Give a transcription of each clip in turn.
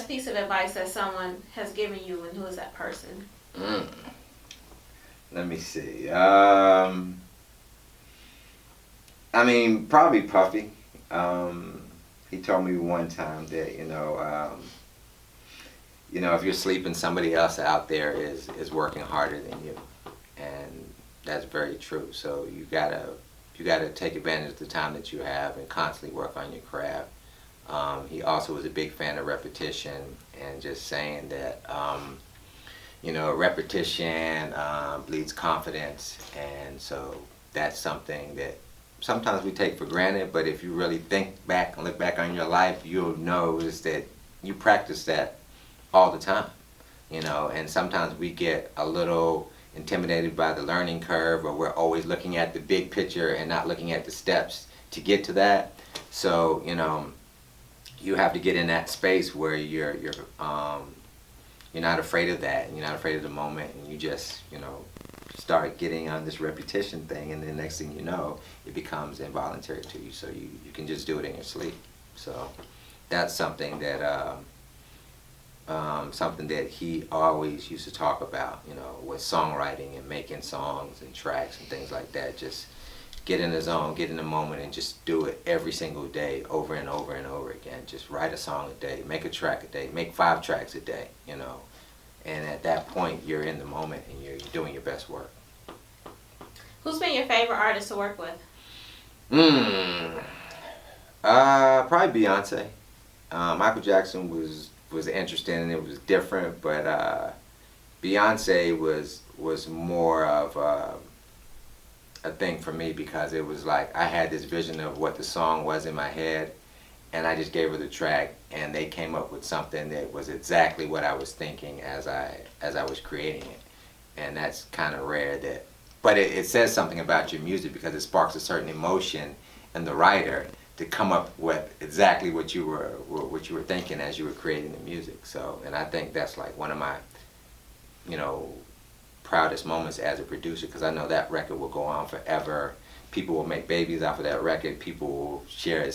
best piece of advice that someone has given you, and who is that person? Let me see. I mean, probably Puffy. He told me one time that if you're sleeping, somebody else out there is working harder than you, and that's very true. So you gotta take advantage of the time that you have and constantly work on your craft. He also was a big fan of repetition and just saying that repetition bleeds confidence, and so that's something that sometimes we take for granted, but if you really think back and look back on your life, you'll notice that you practice that all the time, and sometimes we get a little intimidated by the learning curve, or we're always looking at the big picture and not looking at the steps to get to that. So, you have to get in that space where you're not afraid of that, and you're not afraid of the moment, and you just, start getting on this repetition thing, and the next thing you know, it becomes involuntary to you, so you can just do it in your sleep. So that's something that he always used to talk about, with songwriting and making songs and tracks and things like that. Just get in the zone, get in the moment, and just do it every single day, over and over and over again. Just write a song a day, make a track a day, make 5 tracks a day, and at that point, you're in the moment and you're doing your best work. Who's been your favorite artist to work with? Probably Beyonce. Michael Jackson was interesting and it was different, but Beyonce was more of a thing for me, because it was like I had this vision of what the song was in my head, and I just gave her the track, and they came up with something that was exactly what I was thinking as I was creating it. And that's kind of rare, but it says something about your music, because it sparks a certain emotion in the writer to come up with exactly what you were thinking as you were creating the music. So, and I think that's like one of my proudest moments as a producer, because I know that record will go on forever. People will make babies off of that record. People will share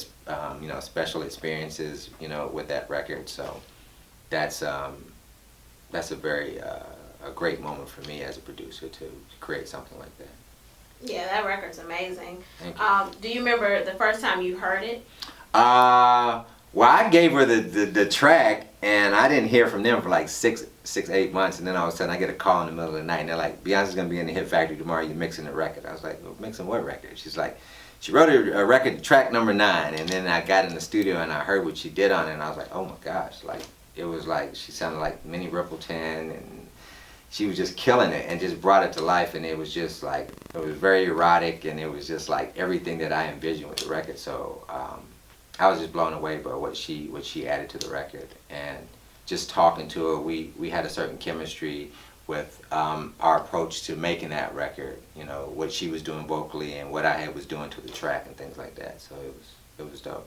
special experiences with that record. So that's a very a great moment for me as a producer to create something like that. Yeah, that record's amazing. Thank you. Do you remember the first time you heard it? Well, I gave her the track, and I didn't hear from them for like 8 months, and then all of a sudden I get a call in the middle of the night, and they're like, Beyonce's gonna be in the Hit Factory tomorrow, you're mixing the record. I was like, well, mixing what record? She's like, she wrote a record, track number 9, and then I got in the studio and I heard what she did on it, and I was like, oh my gosh, like, it was like, she sounded like Minnie Riperton, and she was just killing it and just brought it to life, and it was just like, it was very erotic, and it was just like everything that I envisioned with the record. So I was just blown away by what she added to the record, and just talking to her, we had a certain chemistry with our approach to making that record. What she was doing vocally and what I was doing to the track and things like that. So it was dope.